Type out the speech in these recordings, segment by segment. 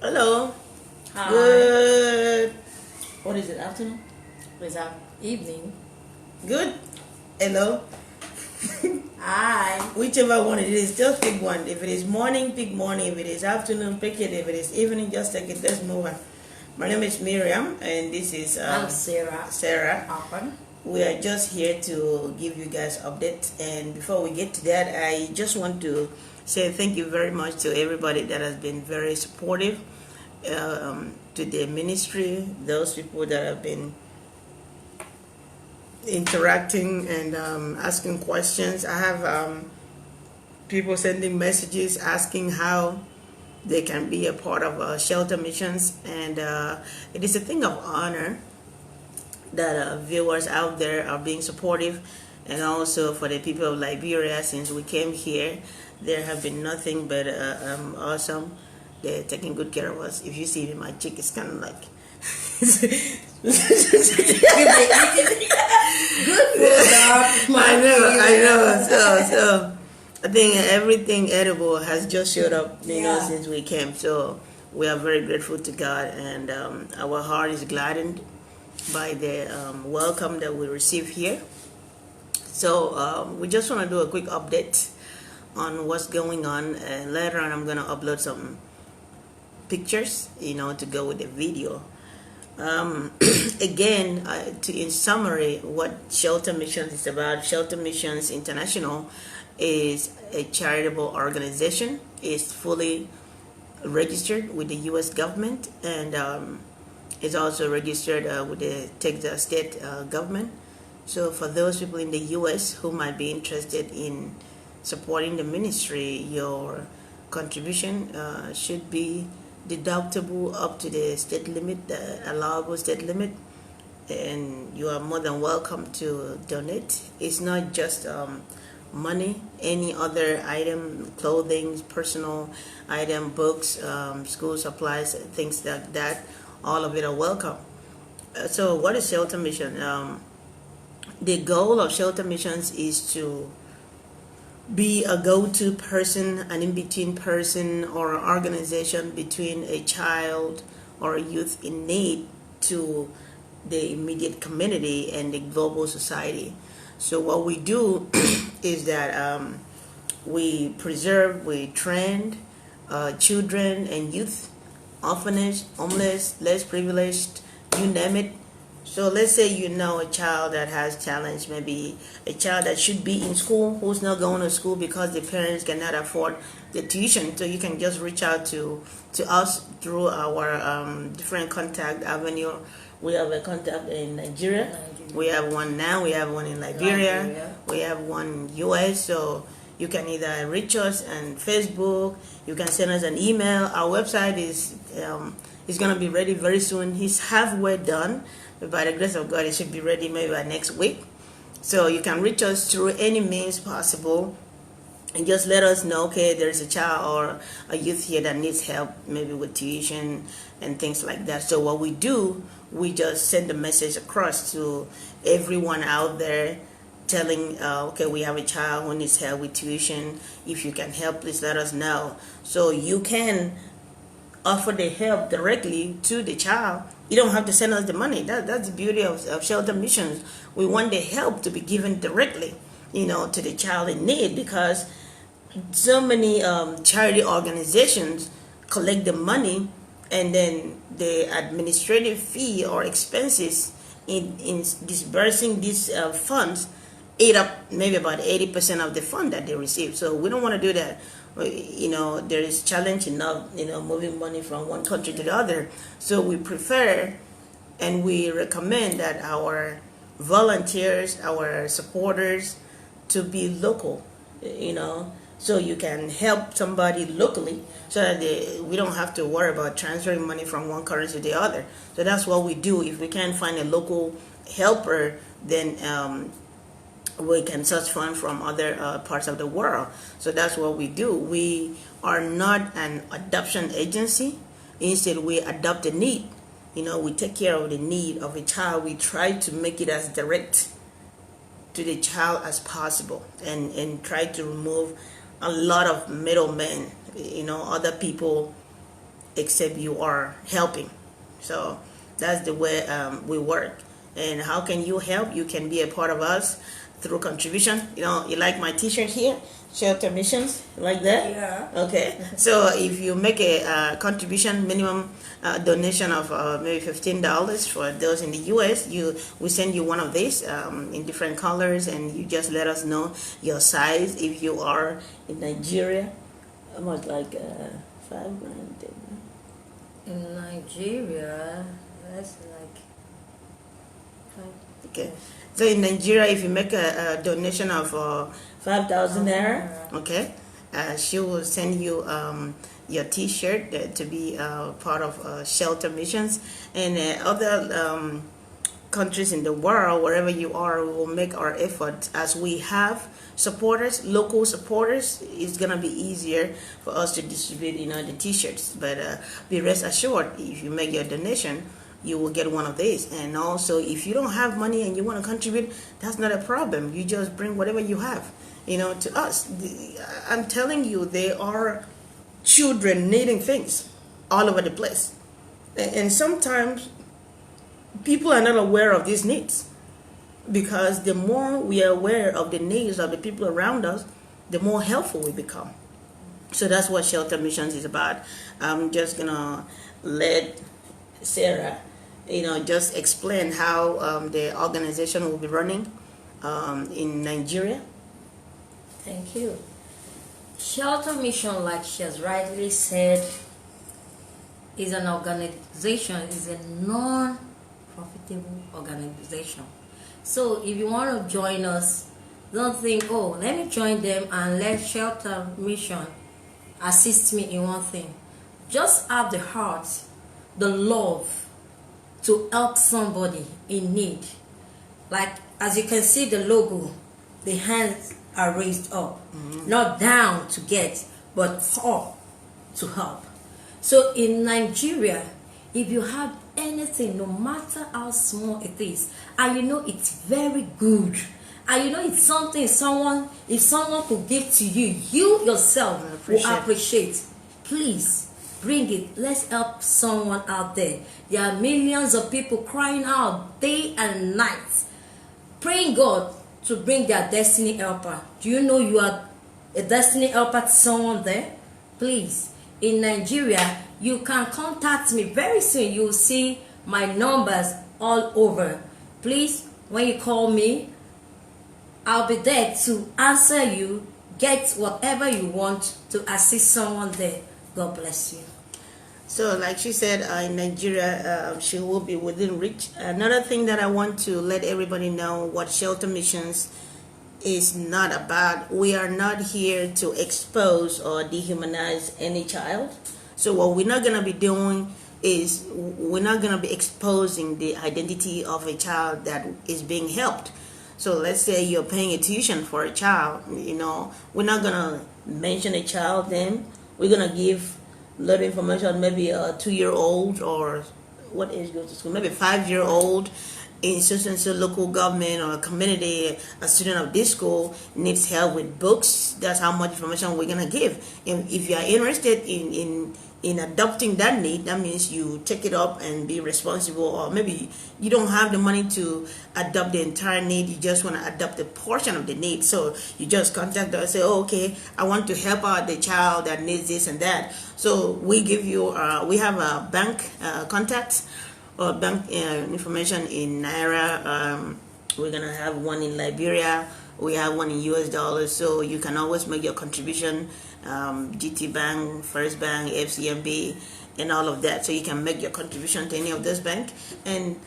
Hello. Hi. Good. What is it? Afternoon? It's our evening. Good. Hello. Hi. Whichever one it is, just pick one. If it is morning, pick morning. If it is afternoon, pick it. If it is evening, just take it. Let's move on. My name is Miriam, and this is I'm Sarah. Sarah. Often. We are just here to give you guys updates. And before we get to that, I just want to say thank you very much to everybody that has been very supportive to the ministry. Those people that have been interacting and asking questions. I have people sending messages asking how they can be a part of shelter missions, and it is a thing of honor that viewers out there are being supportive, and also for the people of Liberia. Since we came here, there have been nothing but awesome. They're taking good care of us. If you see me, my cheek is kind of like Good food, dog. I know. So I think everything edible has just showed up, since we came. So we are very grateful to God, and our heart is gladdened by the welcome that we receive here. So we just want to do a quick update on what's going on, and later on I'm going to upload some pictures, to go with the video. Again, in summary, what Shelter Missions is about. Shelter Missions International is a charitable organization. It's fully registered with the U.S. government, and is also registered with the Texas state government. So for those people in the U.S. who might be interested in supporting the ministry, your contribution should be deductible up to the state limit, the allowable state limit, and you are more than welcome to donate. It's not just money, any other item, clothing, personal item, books, school supplies, things like that, all of it are welcome. So what is Shelter Mission? The goal of Shelter Missions is to be a go-to person, an in-between person or organization between a child or a youth in need to the immediate community and the global society. So what we do is that we preserve, we train children and youth, orphanage, homeless, less privileged, you name it. So let's say a child that has challenge, maybe a child that should be in school who's not going to school because the parents cannot afford the tuition. So you can just reach out to us through our different contact avenue. We have a contact in Nigeria. We have one now. We have one in Liberia. We have one in US. So you can either reach us on Facebook. You can send us an email. Our website is going to be ready very soon. It's halfway done. By the grace of God, it should be ready maybe by next week. So you can reach us through any means possible and just let us know, okay, there's a child or a youth here that needs help, maybe with tuition and things like that. So what we do, we just send a message across to everyone out there telling, okay, we have a child who needs help with tuition. If you can help, please let us know. So you can offer the help directly to the child. You don't have to send us the money. That's the beauty of Shelter Missions. We want the help to be given directly, to the child in need, because so many charity organizations collect the money, and then the administrative fee or expenses in disbursing these funds eat up maybe about 80% of the fund that they receive. So we don't want to do that. There is challenge enough, moving money from one country to the other. So we prefer and we recommend that our volunteers, our supporters, to be local, so you can help somebody locally, so that we don't have to worry about transferring money from one currency to the other. So that's what we do. If we can't find a local helper, then we can source funds from other parts of the world. So that's what we do. We are not an adoption agency. Instead, we adopt a need. We take care of the need of a child. We try to make it as direct to the child as possible, and try to remove a lot of middlemen, other people except you are helping. So that's the way we work. And how can you help? You can be a part of us through contribution. You like my T-shirt here, shelter missions, like that. Yeah. Okay. So if you make a contribution, minimum donation of maybe $15 for those in the U.S., we send you one of these in different colors, and you just let us know your size. If you are in Nigeria, almost like $5,000. In Nigeria, that's like Okay. So in Nigeria, if you make a donation of 5,000 naira, okay, she will send you your T-shirt to be part of shelter missions, and other countries in the world, wherever you are, we will make our effort. As we have supporters, local supporters, it's gonna be easier for us to distribute, the T-shirts. But be rest assured, if you make your donation, you will get one of these. And also, if you don't have money and you want to contribute, that's not a problem. You just bring whatever you have, to us. I'm telling you, there are children needing things all over the place. And sometimes people are not aware of these needs, because the more we are aware of the needs of the people around us, the more helpful we become. So that's what Shelter Missions is about. I'm just going to let Sarah just explain how the organization will be running in Nigeria. Thank you. Shelter Mission, like she has rightly said, is an organization, is a non-profitable organization. So if you want to join us, don't think, oh, let me join them and let Shelter Mission assist me in one thing. Just have the heart, the love to help somebody in need. Like, as you can see the logo, the hands are raised up, not down to get, but up to help. So in Nigeria, if you have anything, no matter how small it is, and it's very good, and it's something if someone could give to you, you yourself will appreciate, please bring it. Let's help someone out there. There are millions of people crying out day and night, praying God to bring their destiny helper. Do you know you are a destiny helper to someone there? Please, in Nigeria, you can contact me very soon. You will see my numbers all over. Please, when you call me, I'll be there to answer you, get whatever you want to assist someone there. God bless you. So like she said, in Nigeria, she will be within reach. Another thing that I want to let everybody know, what Shelter Missions is not about. We are not here to expose or dehumanize any child. So what we're not going to be doing is we're not going to be exposing the identity of a child that is being helped. So let's say you're paying a tuition for a child, we're not going to mention a child name. We're going to give a lot of information, maybe a 2-year-old, or what age goes to school, maybe 5-year-old in so local government or community, a student of this school needs help with books. That's how much information we're going to give. And if you are interested in adopting that need, that means you take it up and be responsible. Or maybe you don't have the money to adopt the entire need, you just want to adopt a portion of the need. So you just contact us and say, oh, okay, I want to help out the child that needs this and that. So we give you, we have a bank contacts or bank information in Naira. We're going to have one in Liberia. We have one in US dollars. So you can always make your contribution. GT Bank, First Bank, FCMB, and all of that. So you can make your contribution to any of those banks, and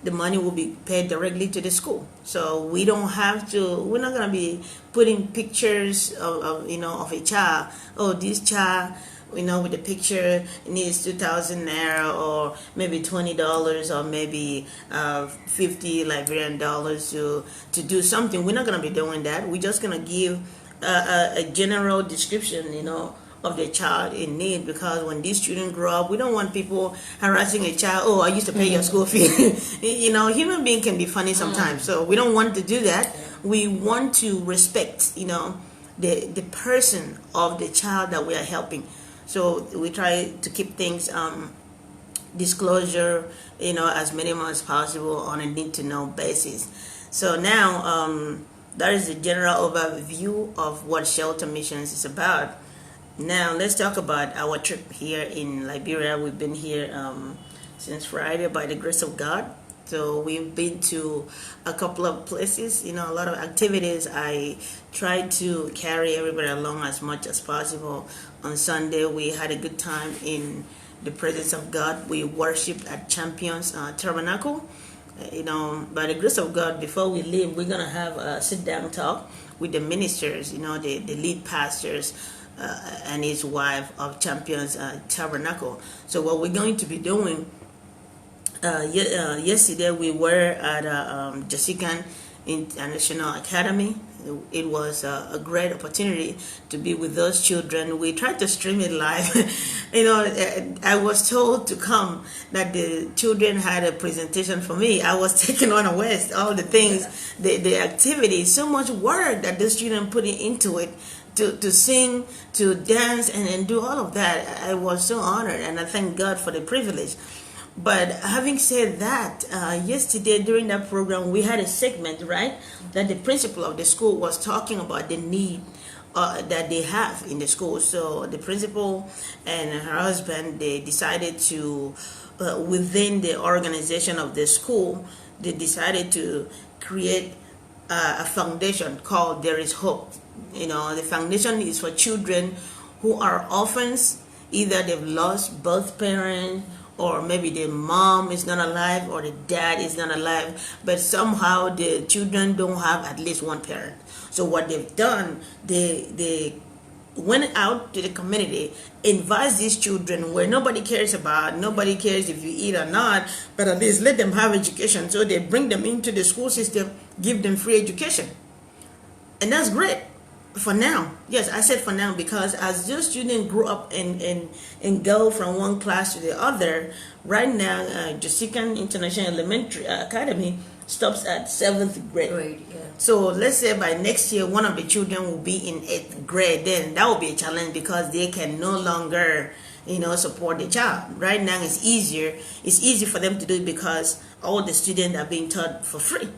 the money will be paid directly to the school. So we don't have to, we're not going to be putting pictures of a child. Oh, this child, with the picture needs 2,000 naira, or maybe $20, or maybe 50 Liberian dollars to do something. We're not going to be doing that. We're just going to give a general description, of the child in need, because when these children grow up, we don't want people harassing a child. Oh, I used to pay your school fee. Human being can be funny sometimes, so we don't want to do that. We want to respect, the person of the child that we are helping. So we try to keep things disclosure, as minimum as possible on a need to know basis. So now that is the general overview of what shelter missions is about. Now let's talk about our trip here in Liberia. We've been here since Friday by the grace of God. So we've been to a couple of places, a lot of activities. I tried to carry everybody along as much as possible. On Sunday, we had a good time in the presence of God. We worshiped at Champions Tabernacle. By the grace of God, before we leave, we're going to have a sit-down talk with the ministers, the lead pastors, and his wife of Champions Tabernacle. So what we're going to be doing, yesterday we were at Jessica International Academy. It was a great opportunity to be with those children. We tried to stream it live. I was told to come that the children had a presentation for me. I was taken unaware, all the things, the activities, so much work that the students put into it. To sing, to dance, and do all of that. I was so honored, and I thank God for the privilege. But having said that, yesterday during that program, we had a segment, right, that the principal of the school was talking about the need that they have in the school. So the principal and her husband, they decided to, within the organization of the school, they decided to create a foundation called There Is Hope. The foundation is for children who are orphans. Either they've lost both parents, or maybe the mom is not alive or the dad is not alive, but somehow the children don't have at least one parent. So what they've done, they went out to the community, invite these children where nobody cares if you eat or not, but at least let them have education. So they bring them into the school system, give them free education. And that's great. For now, yes, I said for now, because as those students grow up and go from one class to the other, right now, Jessica International Elementary Academy stops at 7th grade. Yeah. So let's say by next year, one of the children will be in 8th grade. Then that will be a challenge because they can no longer, support the child. Right now, it's easier. It's easy for them to do it because all the students are being taught for free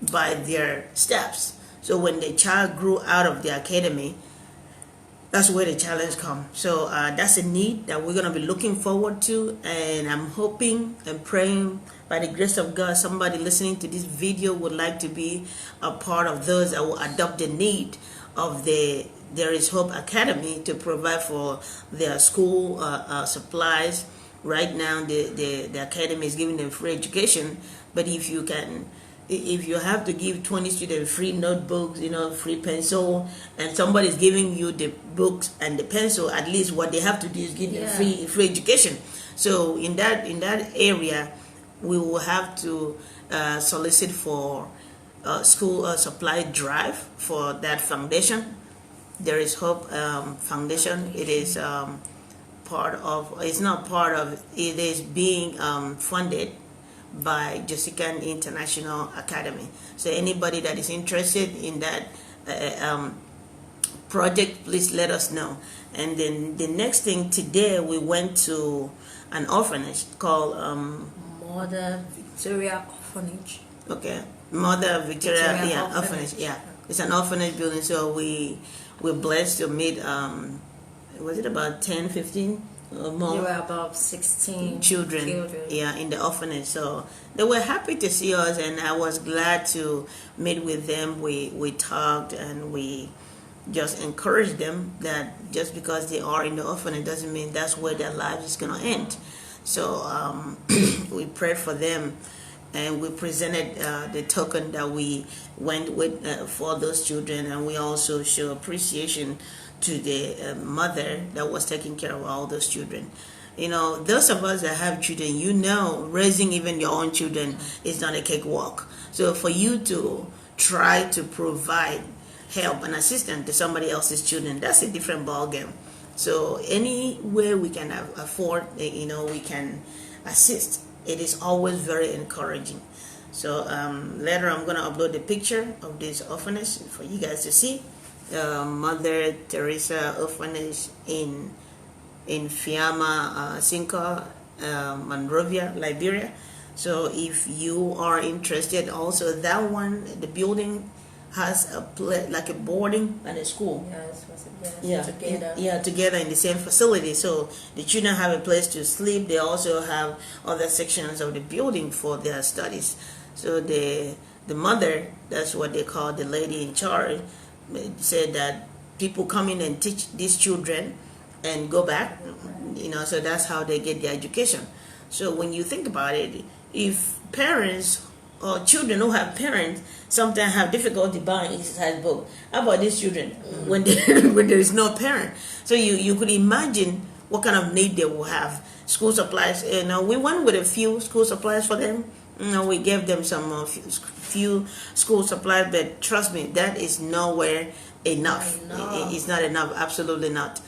by their staffs. So when the child grew out of the academy, that's where the challenge comes. So that's a need that we're going to be looking forward to. And I'm hoping and praying by the grace of God, somebody listening to this video would like to be a part of those that will adopt the need of the There Is Hope Academy to provide for their school supplies. Right now, the academy is giving them free education. But if you have to give 20 students free notebooks, free pencil, and somebody is giving you the books and the pencil, at least what they have to do is give them free education. So in that area, we will have to solicit for school supply drive for that foundation. There is Hope Foundation. It is it is being funded by Jessica International Academy. So anybody that is interested in that project, please let us know. And then the next thing, today we went to an orphanage called Mother Victoria Orphanage. Okay, Mother Victoria Orphanage. Yeah, it's an orphanage building. So we're blessed to meet. Was it about 10, 15? More. There were about 16 children, in the orphanage. So they were happy to see us, and I was glad to meet with them. We talked, and we just encouraged them that just because they are in the orphanage doesn't mean that's where their life is going to end. So we prayed for them, and we presented the token that we went with for those children, and we also show appreciation to the mother that was taking care of all those children. Those of us that have children, raising even your own children is not a cakewalk. So for you to try to provide help and assistance to somebody else's children, that's a different ballgame. So any way we can afford, we can assist. It is always very encouraging. So later I'm going to upload the picture of this orphanage for you guys to see. Mother Teresa Orphanage in in Fiamma, Cinco, Monrovia, Liberia. So if you are interested, also that one, the building has like a boarding and a school. Together in the same facility. So the children have a place to sleep. They also have other sections of the building for their studies. So the mother, that's what they call the lady in charge, said that people come in and teach these children and go back. So that's how they get their education. So when you think about it, if parents or children who have parents sometimes have difficulty buying exercise book, how about these children when when there is no parent? So you could imagine what kind of need they will have. School supplies, we went with a few school supplies for them. We gave them some few school supplies, but trust me, that is nowhere enough. It's not enough, absolutely not.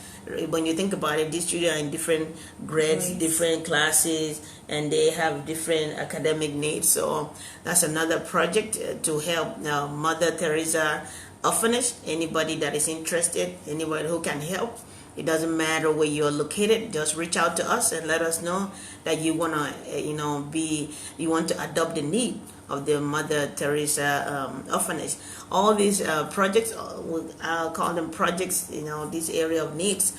When you think about it, these children are in different grades, different classes, and they have different academic needs. So that's another project to help Mother Teresa Orphanage. Anybody that is interested, anybody who can help, it doesn't matter where you're located, just reach out to us and let us know that you want to, you want to adopt the need of the Mother Teresa Orphanage. All these projects, I'll call them projects, this area of needs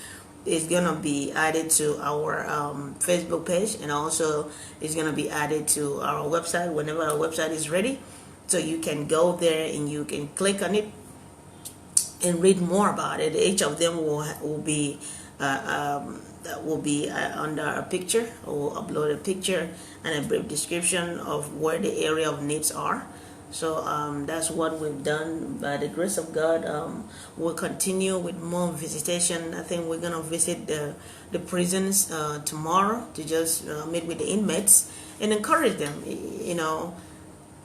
is going to be added to our Facebook page, and also is going to be added to our website whenever our website is ready. So you can go there and you can click on it and read more about it. Each of them will be under a picture, or upload a picture and a brief description of where the area of needs are. So that's what we've done. By the grace of God, we'll continue with more visitation. I think we're gonna visit the prisons tomorrow to just meet with the inmates and encourage them.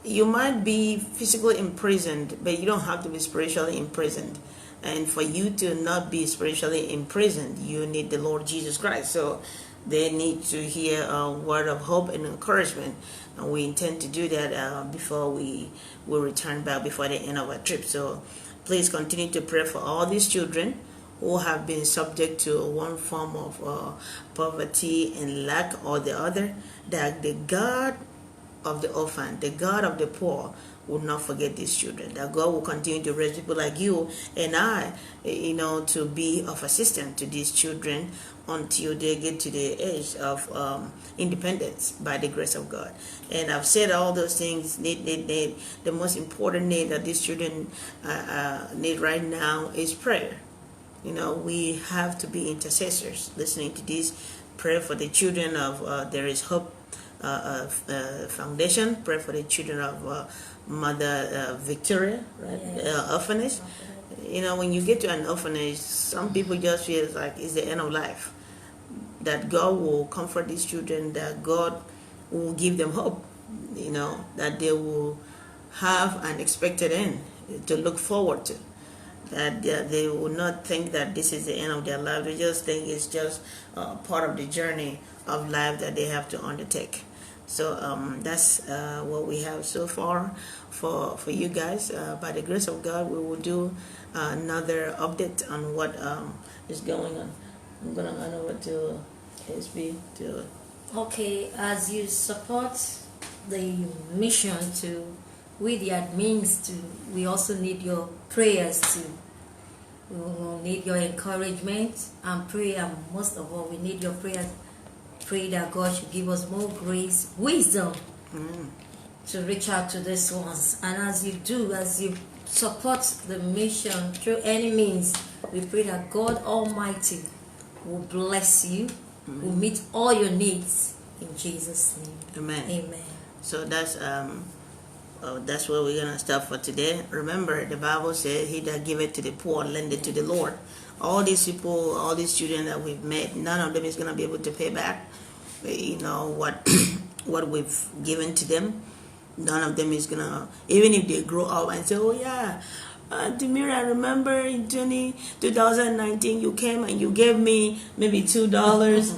You might be physically imprisoned, but you don't have to be spiritually imprisoned. And for you to not be spiritually imprisoned, you need the Lord Jesus Christ. So they need to hear a word of hope and encouragement. And we intend to do that before we will return back, before the end of our trip. So please continue to pray for all these children who have been subject to one form of poverty and lack or the other, that the God of the orphan, the God of the poor, will not forget these children. That God will continue to raise people like you and I, to be of assistance to these children until they get to the age of independence by the grace of God. And I've said all those things. Need. The most important need that these children need right now is prayer. We have to be intercessors. Listening to this, pray for the children of There Is Hope Foundation. Pray for the children of Mother Victoria, Orphanage. When you get to an orphanage, some people just feel like it's the end of life. That God will comfort these children, that God will give them hope, that they will have an expected end to look forward to. That they will not think that this is the end of their life. They just think it's just part of the journey of life that they have to undertake. So that's what we have so far for you guys. By the grace of God, we will do another update on what is going on. I'm going to hand over to SB to... Okay, as you support the mission with the admins we also need your prayers too. We will need your encouragement and prayer. Most of all, we need your prayers. Pray that God should give us more grace, wisdom to reach out to these ones. And as you support the mission through any means, we pray that God Almighty will bless you, will meet all your needs in Jesus' name. Amen. Amen. So that's where we're gonna stop for today. Remember, the Bible says, "He that giveth to the poor, lendeth to the Lord." All these people, all these children that we've met, none of them is gonna be able to pay back, what we've given to them. None of them is gonna, even if they grow up and say, "Oh yeah, Demir, I remember in 2019 you came and you gave me maybe $2,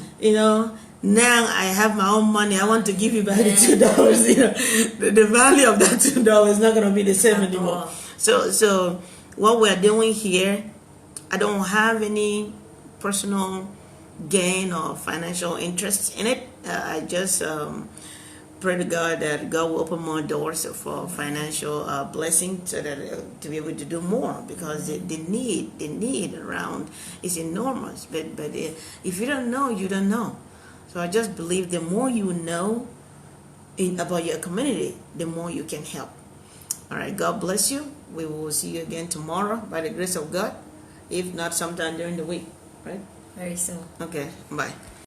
Now I have my own money. I want to give you back the $2. The value of that $2 is not going to be the same anymore. So what we're doing here, I don't have any personal gain or financial interest in it. I just pray to God that God will open more doors for financial blessing, so that to be able to do more, because the need around is enormous. But if you don't know, you don't know. So I just believe the more you know about your community, the more you can help. All right, God bless you. We will see you again tomorrow by the grace of God, if not sometime during the week, right? Very soon. Okay, bye.